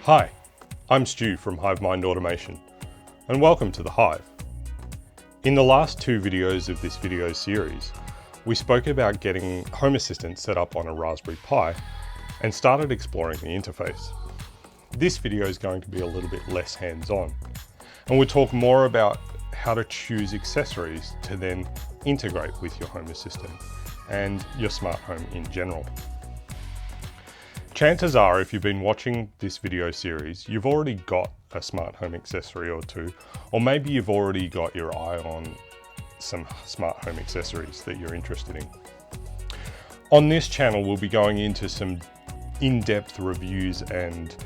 Hi, I'm Stu from HiveMind Automation, and welcome to the Hive. In the last two videos of this video series, we spoke about getting Home Assistant set up on a Raspberry Pi and started exploring the interface. This video is going to be a little bit less hands-on, and we'll talk more about how to choose accessories to then integrate with your Home Assistant and your smart home in general. Chances are, if you've been watching this video series, you've already got a smart home accessory or two, or maybe you've already got your eye on some smart home accessories that you're interested in. On this channel, we'll be going into some in-depth reviews and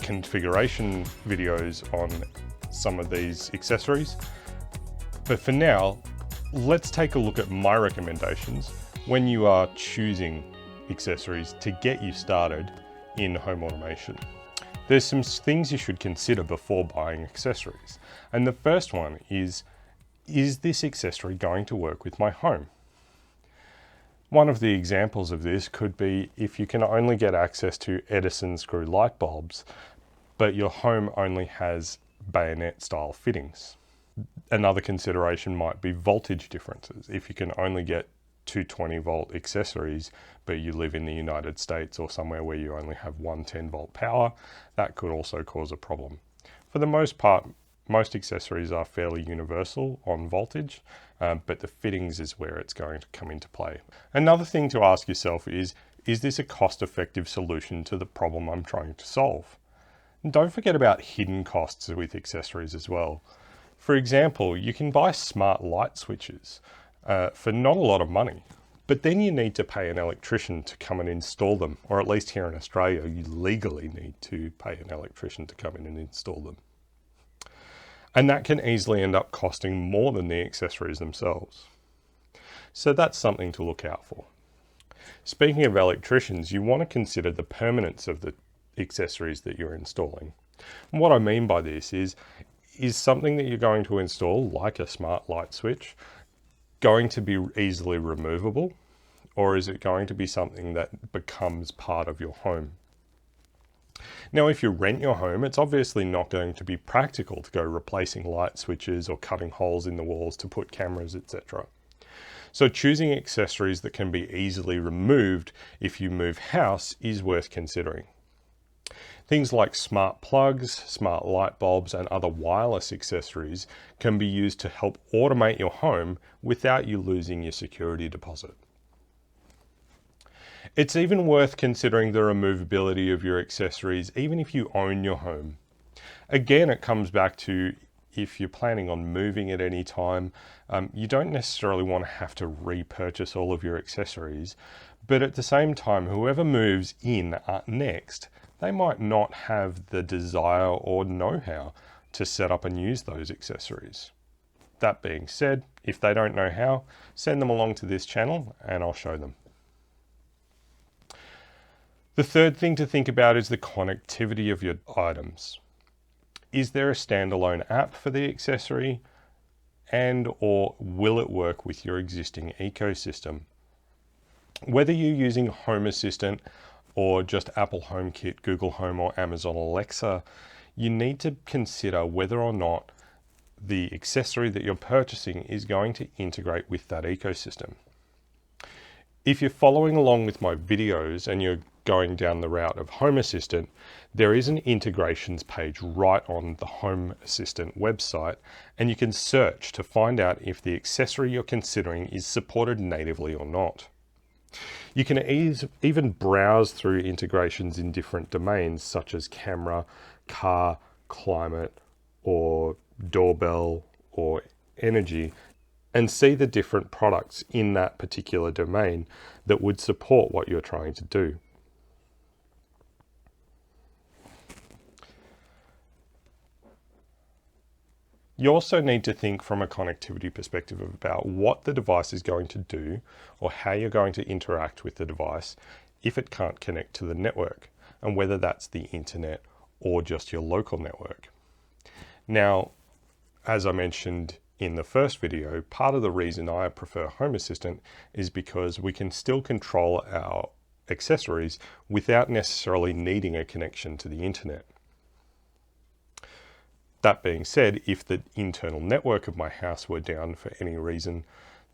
configuration videos on some of these accessories. But for now, let's take a look at my recommendations when you are choosing accessories to get you started in home automation. There's some things you should consider before buying accessories. And the first one is this accessory going to work with my home? One of the examples of this could be if you can only get access to Edison screw light bulbs, but your home only has bayonet style fittings. Another consideration might be voltage differences. If you can only get 220 volt accessories, but you live in the United States or somewhere where you only have 110 volt power, that could also cause a problem. For the most part, most accessories are fairly universal on voltage, but the fittings is where it's going to come into play. Another thing to ask yourself is this a cost-effective solution to the problem I'm trying to solve? And don't forget about hidden costs with accessories as well. For example, you can buy smart light switches for not a lot of money, but then you need to pay an electrician to come and install them, or at least here in Australia, you legally need to pay an electrician to come in and install them. And that can easily end up costing more than the accessories themselves. So that's something to look out for. Speaking of electricians, you want to consider the permanence of the accessories that you're installing. And what I mean by this is something that you're going to install, like a smart light switch, going to be easily removable, or is it going to be something that becomes part of your home? Now, if you rent your home, it's obviously not going to be practical to go replacing light switches or cutting holes in the walls to put cameras, etc. So choosing accessories that can be easily removed if you move house is worth considering. Things like smart plugs, smart light bulbs, and other wireless accessories can be used to help automate your home without you losing your security deposit. It's even worth considering the removability of your accessories, even if you own your home. Again, it comes back to if you're planning on moving at any time, you don't necessarily want to have to repurchase all of your accessories, but at the same time, whoever moves in next, they might not have the desire or know-how to set up and use those accessories. That being said, if they don't know how, send them along to this channel and I'll show them. The third thing to think about is the connectivity of your items. Is there a standalone app for the accessory, or will it work with your existing ecosystem? Whether you're using Home Assistant or just Apple HomeKit, Google Home, or Amazon Alexa, you need to consider whether or not the accessory that you're purchasing is going to integrate with that ecosystem. If you're following along with my videos and you're going down the route of Home Assistant, there is an integrations page right on the Home Assistant website, and you can search to find out if the accessory you're considering is supported natively or not. You can even browse through integrations in different domains such as camera, car, climate, or doorbell, or energy, and see the different products in that particular domain that would support what you're trying to do. You also need to think from a connectivity perspective about what the device is going to do or how you're going to interact with the device if it can't connect to the network, and whether that's the internet or just your local network. Now, as I mentioned in the first video, part of the reason I prefer Home Assistant is because we can still control our accessories without necessarily needing a connection to the internet. That being said, if the internal network of my house were down for any reason,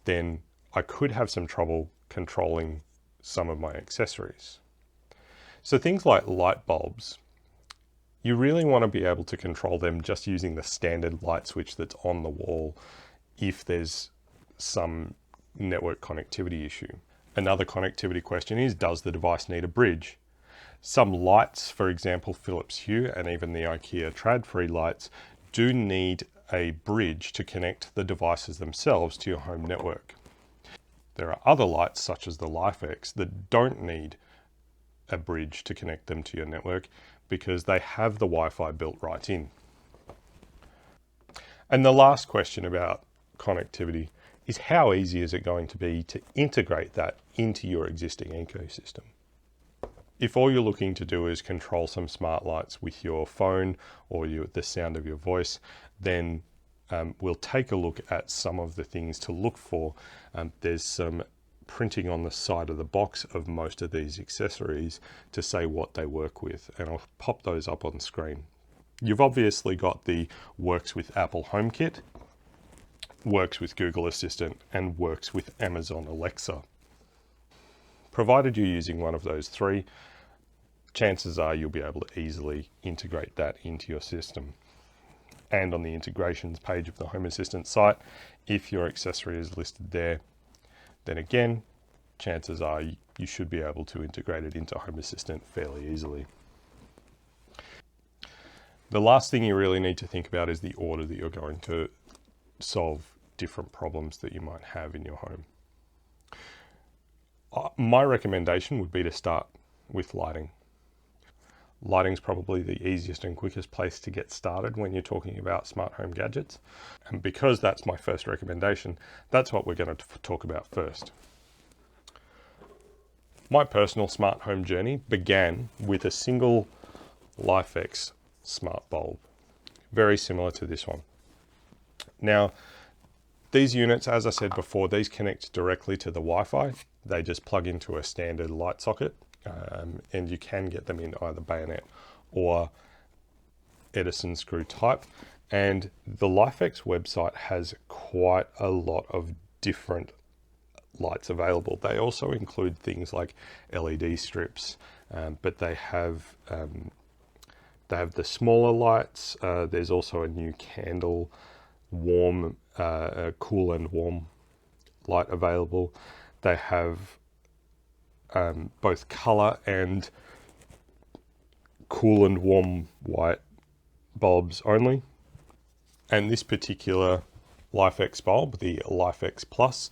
then I could have some trouble controlling some of my accessories. So things like light bulbs, you really want to be able to control them just using the standard light switch that's on the wall if there's some network connectivity issue. Another connectivity question is, does the device need a bridge? Some lights, for example, Philips Hue and even the Ikea Tradfri lights, do need a bridge to connect the devices themselves to your home network. There are other lights, such as the Lifx, that don't need a bridge to connect them to your network because they have the Wi-Fi built right in. And the last question about connectivity is, how easy is it going to be to integrate that into your existing ecosystem? If all you're looking to do is control some smart lights with your phone or the sound of your voice, then we'll take a look at some of the things to look for. There's some printing on the side of the box of most of these accessories to say what they work with, and I'll pop those up on screen. You've obviously got the works with Apple HomeKit, works with Google Assistant, and works with Amazon Alexa. Provided you're using one of those three, chances are you'll be able to easily integrate that into your system. And on the integrations page of the Home Assistant site, if your accessory is listed there, then again, chances are you should be able to integrate it into Home Assistant fairly easily. The last thing you really need to think about is the order that you're going to solve different problems that you might have in your home. My recommendation would be to start with lighting. Lighting's probably the easiest and quickest place to get started when you're talking about smart home gadgets. And because that's my first recommendation, that's what we're going to talk about first. My personal smart home journey began with a single Lifx smart bulb, very similar to this one. Now, these units, as I said before, these connect directly to the Wi-Fi. They just plug into a standard light socket. And you can get them in either bayonet or Edison screw type. And the Lifx website has quite a lot of different lights available. They also include things like LED strips, but they have the smaller lights. There's also a new candle warm, cool and warm light available. They have both color and cool and warm white bulbs only. And this particular Lifx bulb, the Lifx Plus,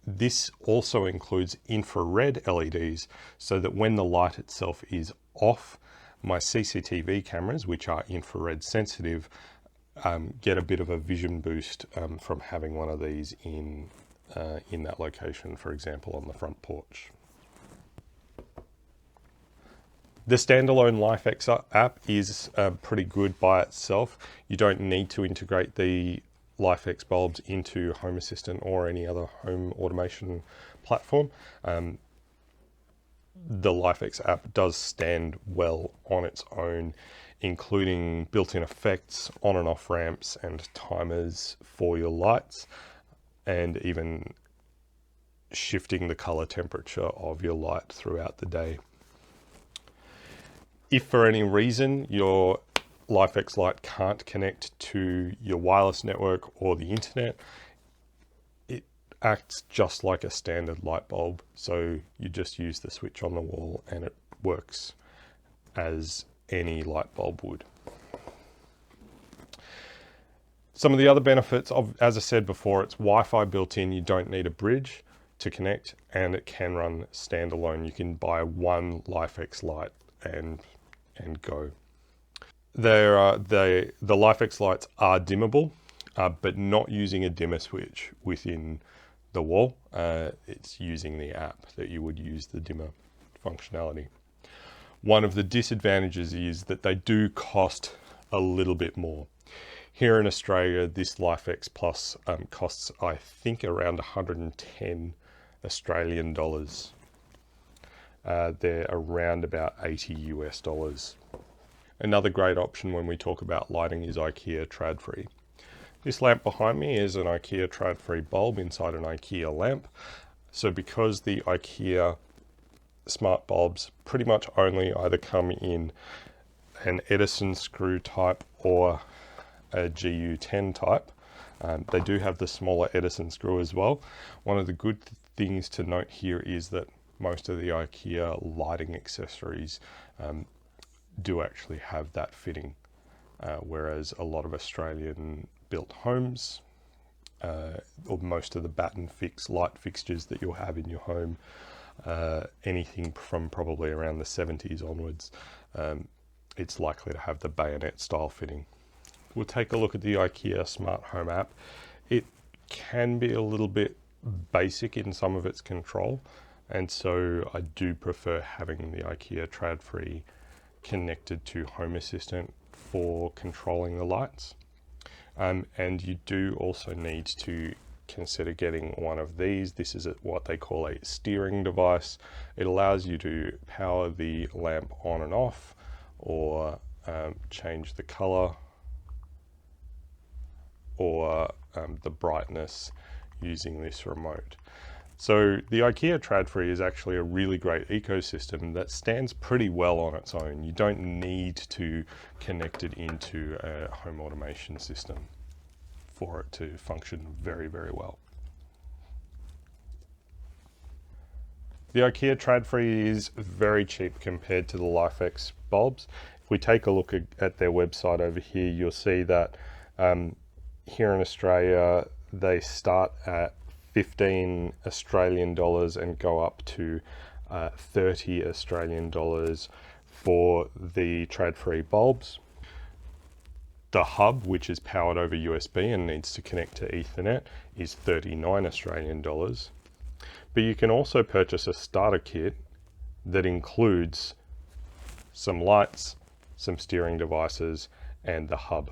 this also includes infrared LEDs, so that when the light itself is off, my CCTV cameras, which are infrared sensitive, get a bit of a vision boost from having one of these in that location, for example, on the front porch. The standalone Lifx app is pretty good by itself. You don't need to integrate the Lifx bulbs into Home Assistant or any other home automation platform. The Lifx app does stand well on its own, including built-in effects, on and off ramps, and timers for your lights, and even shifting the color temperature of your light throughout the day. If for any reason your Lifx light can't connect to your wireless network or the internet, it acts just like a standard light bulb. So you just use the switch on the wall and it works as any light bulb would. Some of the other benefits of, as I said before, it's Wi-Fi built in. You don't need a bridge to connect, and it can run standalone. You can buy one Lifx light and go. The Lifx lights are dimmable, but not using a dimmer switch within the wall. It's using the app that you would use the dimmer functionality. One of the disadvantages is that they do cost a little bit more. Here in Australia, this Lifx Plus costs, I think, around 110 Australian dollars. They're around about 80 US dollars. Another great option when we talk about lighting is Ikea Tradfri. This lamp behind me is an Ikea Tradfri bulb inside an Ikea lamp. So because the Ikea smart bulbs pretty much only either come in an Edison screw type or a GU10 type, they do have the smaller Edison screw as well. One of the good things to note here is that most of the Ikea lighting accessories do actually have that fitting, whereas a lot of Australian built homes, or most of the batten fix light fixtures that you'll have in your home, anything from probably around the 70s onwards, it's likely to have the bayonet style fitting. We'll take a look at the Ikea Smart Home app. It can be a little bit basic in some of its control, and so I do prefer having the Ikea Tradfri connected to Home Assistant for controlling the lights. And you do also need to consider getting one of these. This is what they call a steering device. It allows you to power the lamp on and off, or change the color or the brightness using this remote. So the Ikea Tradfri is actually a really great ecosystem that stands pretty well on its own. You don't need to connect it into a home automation system for it to function very, very well. The Ikea Tradfri is very cheap compared to the Lifx bulbs. If we take a look at their website over here, you'll see that here in Australia, they start at 15 Australian dollars and go up to 30 Australian dollars for the Tradfri bulbs. The hub, which is powered over USB and needs to connect to Ethernet, is 39 Australian dollars. But you can also purchase a starter kit that includes some lights, some steering devices, and the hub.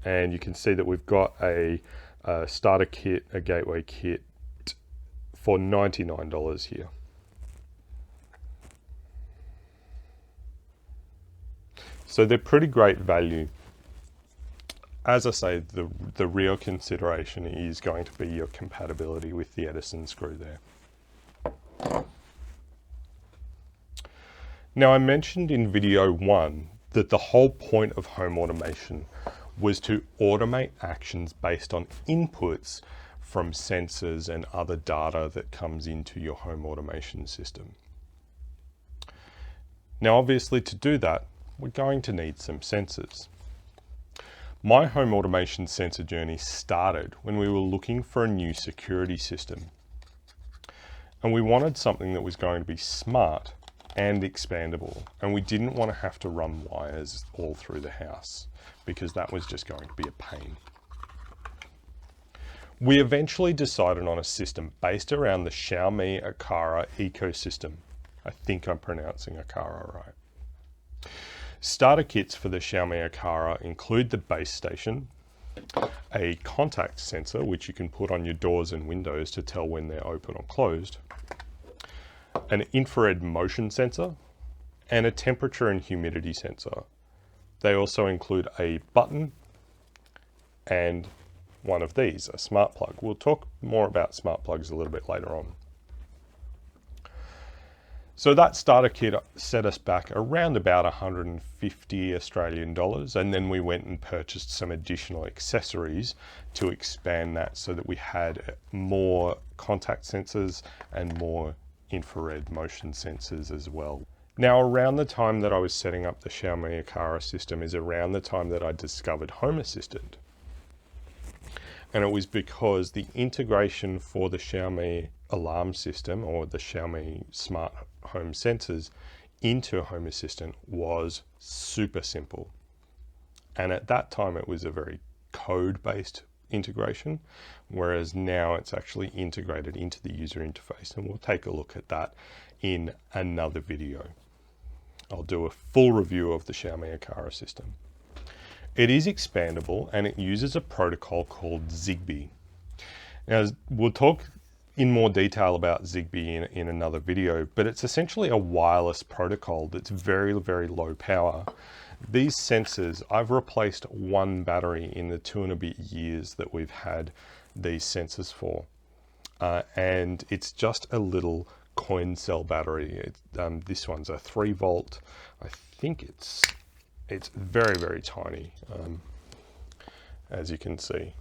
And you can see that we've got a starter kit, a gateway kit for $99 here. So they're pretty great value. As I say, the real consideration is going to be your compatibility with the Edison screw there. Now, I mentioned in video 1 that the whole point of home automation was to automate actions based on inputs from sensors and other data that comes into your home automation system. Now, obviously, to do that, we're going to need some sensors. My home automation sensor journey started when we were looking for a new security system. And we wanted something that was going to be smart and expandable. And we didn't want to have to run wires all through the house, because that was just going to be a pain. We eventually decided on a system based around the Xiaomi Aqara ecosystem. I think I'm pronouncing Aqara right. Starter kits for the Xiaomi Aqara include the base station, a contact sensor which you can put on your doors and windows to tell when they're open or closed, an infrared motion sensor, and a temperature and humidity sensor. They also include a button and one of these, a smart plug. We'll talk more about smart plugs a little bit later on. So that starter kit set us back around about 150 Australian dollars, and then we went and purchased some additional accessories to expand that so that we had more contact sensors and more infrared motion sensors as well. Now, around the time that I was setting up the Xiaomi Aqara system is around the time that I discovered Home Assistant. And it was because the integration for the Xiaomi alarm system, or the Xiaomi smart home sensors, into Home Assistant was super simple. And at that time it was a very code-based integration, whereas now it's actually integrated into the user interface. And we'll take a look at that in another video. I'll do a full review of the Xiaomi Aqara system. It is expandable and it uses a protocol called Zigbee. Now, we'll talk in more detail about Zigbee in another video, but it's essentially a wireless protocol that's very, very low power. These sensors, I've replaced one battery in the 2 and a bit years that we've had these sensors for. And it's just a little coin cell battery. This one's a 3 volt. I think it's very, very tiny, as you can see.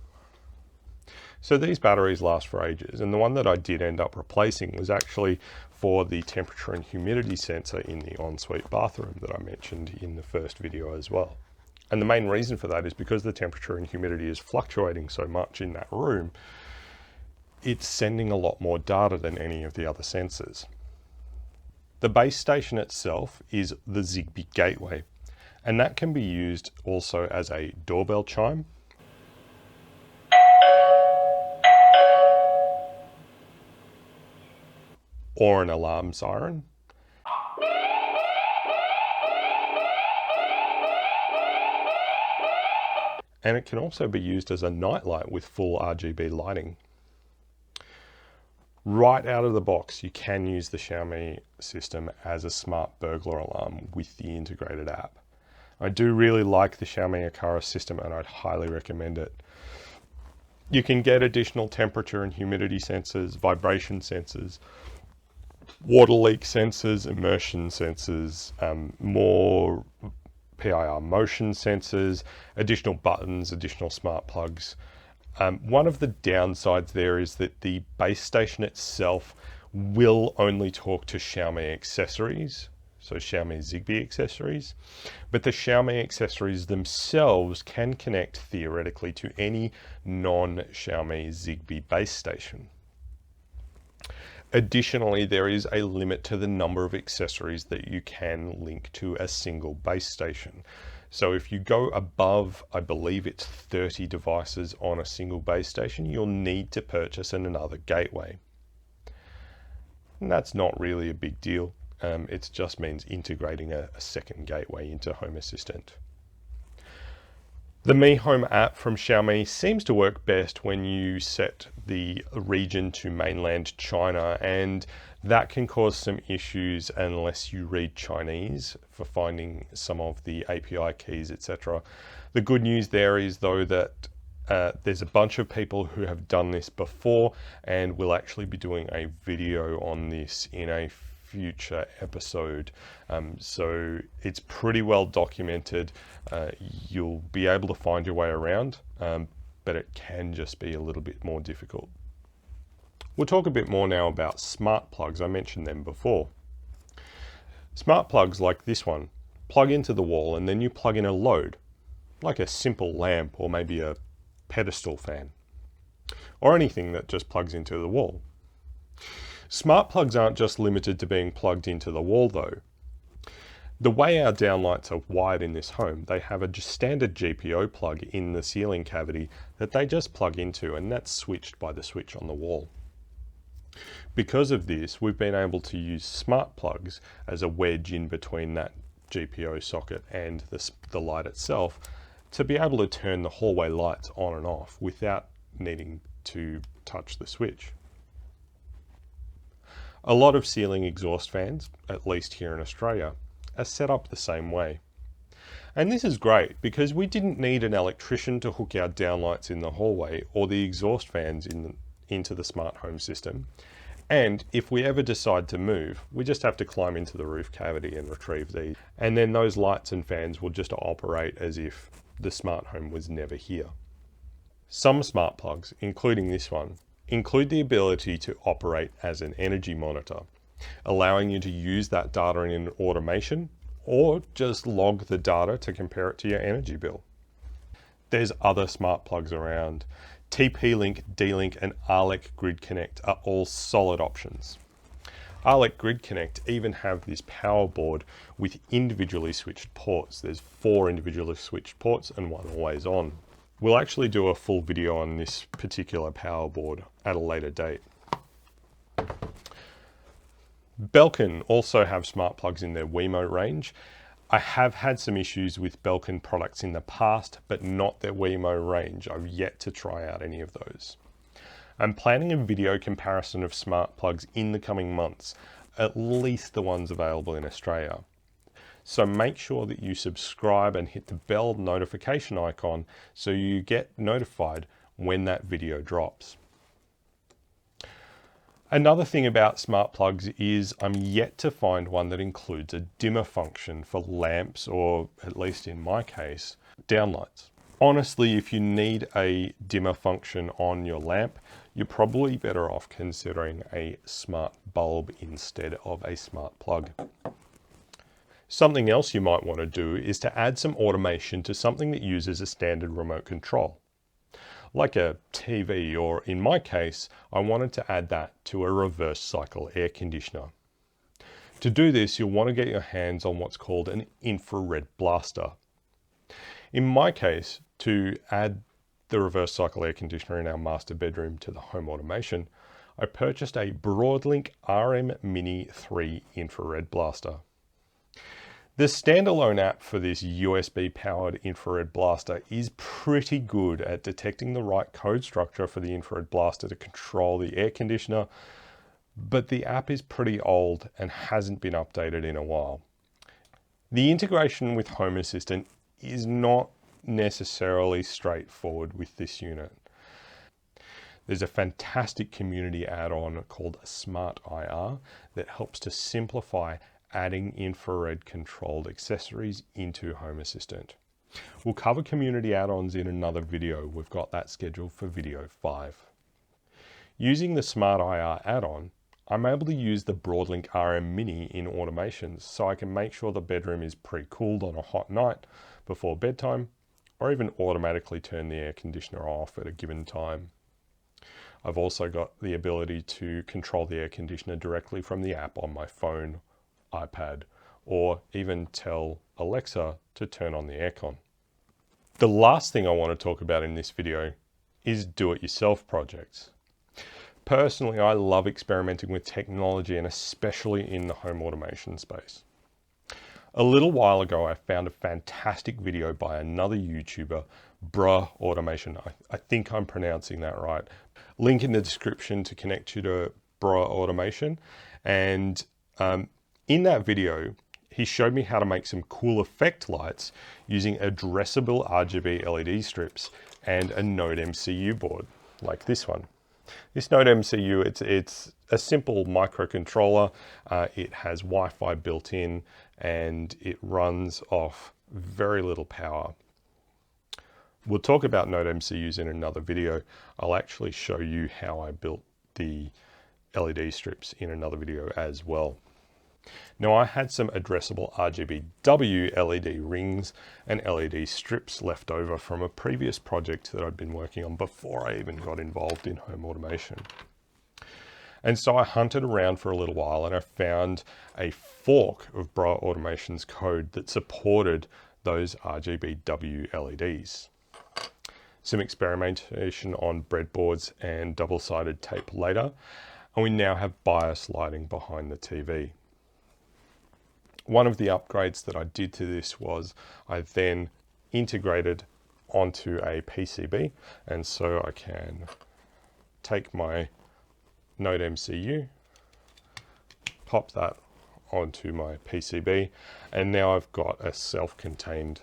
So these batteries last for ages, and the one that I did end up replacing was actually for the temperature and humidity sensor in the ensuite bathroom that I mentioned in the first video as well. And the main reason for that is because the temperature and humidity is fluctuating so much in that room, it's sending a lot more data than any of the other sensors. The base station itself is the Zigbee gateway, and that can be used also as a doorbell chime, or an alarm siren. And it can also be used as a nightlight with full RGB lighting. Right out of the box, you can use the Xiaomi system as a smart burglar alarm with the integrated app. I do really like the Xiaomi Aqara system, and I'd highly recommend it. You can get additional temperature and humidity sensors, vibration sensors, water leak sensors, immersion sensors, more PIR motion sensors, additional buttons, additional smart plugs. One of the downsides there is that the base station itself will only talk to Xiaomi accessories, so Xiaomi Zigbee accessories, but the Xiaomi accessories themselves can connect theoretically to any non-Xiaomi Zigbee base station. Additionally, there is a limit to the number of accessories that you can link to a single base station. So if you go above, I believe it's 30 devices on a single base station, you'll need to purchase another gateway. And that's not really a big deal. It just means integrating a second gateway into Home Assistant. The Mi Home app from Xiaomi seems to work best when you set the region to mainland China, and that can cause some issues unless you read Chinese for finding some of the API keys, etc. The good news there is though that there's a bunch of people who have done this before, and we'll actually be doing a video on this in a future episode. So it's pretty well documented. You'll be able to find your way around, but it can just be a little bit more difficult. We'll talk a bit more now about smart plugs. I mentioned them before. Smart plugs like this one plug into the wall, and then you plug in a load, like a simple lamp or maybe a pedestal fan, or anything that just plugs into the wall. Smart plugs aren't just limited to being plugged into the wall though. The way our downlights are wired in this home, they have a standard GPO plug in the ceiling cavity that they just plug into, and that's switched by the switch on the wall. Because of this, we've been able to use smart plugs as a wedge in between that GPO socket and the light itself to be able to turn the hallway lights on and off without needing to touch the switch. A lot of ceiling exhaust fans, at least here in Australia, are set up the same way. And this is great because we didn't need an electrician to hook our downlights in the hallway or the exhaust fans into the smart home system. And if we ever decide to move, we just have to climb into the roof cavity and retrieve these. And then those lights and fans will just operate as if the smart home was never here. Some smart plugs, including this one, include the ability to operate as an energy monitor, allowing you to use that data in an automation or just log the data to compare it to your energy bill. There's other smart plugs around. TP-Link, D-Link and R-Link Grid Connect are all solid options. R-Link Grid Connect even have this power board with individually switched ports. There's 4 individually switched ports and 1 always on. We'll actually do a full video on this particular power board at a later date. Belkin also have smart plugs in their Wemo range. I have had some issues with Belkin products in the past, but not their Wemo range. I've yet to try out any of those. I'm planning a video comparison of smart plugs in the coming months, at least the ones available in Australia. So make sure that you subscribe and hit the bell notification icon so you get notified when that video drops. Another thing about smart plugs is I'm yet to find one that includes a dimmer function for lamps, or at least in my case, downlights. Honestly, if you need a dimmer function on your lamp, you're probably better off considering a smart bulb instead of a smart plug. Something else you might want to do is to add some automation to something that uses a standard remote control, like a TV, or in my case, I wanted to add that to a reverse cycle air conditioner. To do this, you'll want to get your hands on what's called an infrared blaster. In my case, to add the reverse cycle air conditioner in our master bedroom to the home automation, I purchased a Broadlink RM Mini 3 infrared blaster. The standalone app for this USB powered infrared blaster is pretty good at detecting the right code structure for the infrared blaster to control the air conditioner, but the app is pretty old and hasn't been updated in a while. The integration with Home Assistant is not necessarily straightforward with this unit. There's a fantastic community add-on called Smart IR that helps to simplify adding infrared controlled accessories into Home Assistant. We'll cover community add-ons in another video. We've got that scheduled for video 5. Using the Smart IR add-on, I'm able to use the Broadlink RM Mini in automations, so I can make sure the bedroom is pre-cooled on a hot night before bedtime, or even automatically turn the air conditioner off at a given time. I've also got the ability to control the air conditioner directly from the app on my phone, iPad, or even tell Alexa to turn on the aircon. The last thing I want to talk about in this video is do-it-yourself projects. Personally, I love experimenting with technology, and especially in the home automation space. A little while ago, I found a fantastic video by another YouTuber, Bruh Automation. I think I'm pronouncing that right. Link in the description to connect you to Bruh Automation. And in that video, he showed me how to make some cool effect lights using addressable RGB LED strips and a Node MCU board, like this one. This Node MCU, it's a simple microcontroller. It has Wi-Fi built in, and it runs off very little power. We'll talk about Node MCUs in another video. I'll actually show you how I built the LED strips in another video as well. Now, I had some addressable RGBW LED rings and LED strips left over from a previous project that I'd been working on before I even got involved in home automation. And so I hunted around for a little while, and I found a fork of Bruh Automation's code that supported those RGBW LEDs. Some experimentation on breadboards and double-sided tape later, and we now have bias lighting behind the TV. One of the upgrades that I did to this was I then integrated onto a PCB, and so I can take my Node MCU, pop that onto my PCB, and now I've got a self-contained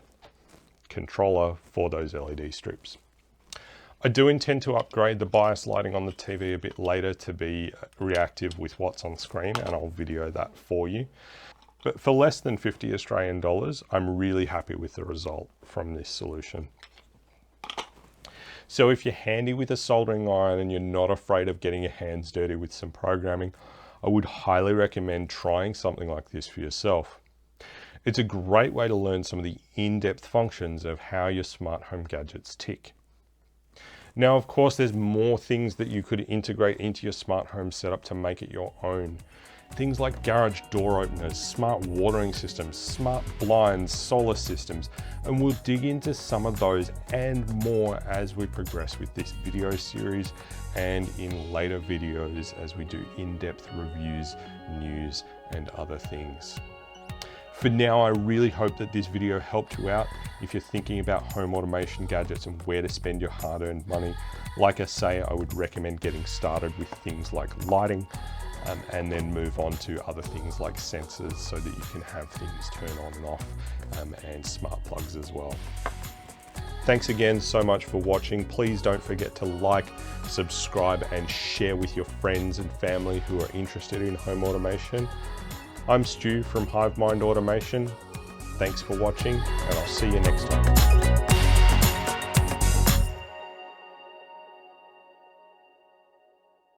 controller for those LED strips. I do intend to upgrade the bias lighting on the TV a bit later to be reactive with what's on screen, and I'll video that for you. But for less than 50 Australian dollars, I'm really happy with the result from this solution. So if you're handy with a soldering iron and you're not afraid of getting your hands dirty with some programming, I would highly recommend trying something like this for yourself. It's a great way to learn some of the in-depth functions of how your smart home gadgets tick. Now, of course, there's more things that you could integrate into your smart home setup to make it your own. Things like garage door openers, smart watering systems, smart blinds, solar systems, and we'll dig into some of those and more as we progress with this video series and in later videos as we do in-depth reviews, news, and other things. For now, I really hope that this video helped you out if you're thinking about home automation gadgets and where to spend your hard-earned money. Like I say, I would recommend getting started with things like lighting, and then move on to other things like sensors so that you can have things turn on and off, and smart plugs as well. Thanks again so much for watching. Please don't forget to like, subscribe, and share with your friends and family who are interested in home automation. I'm Stu from Hive Mind Automation. Thanks for watching, and I'll see you next time.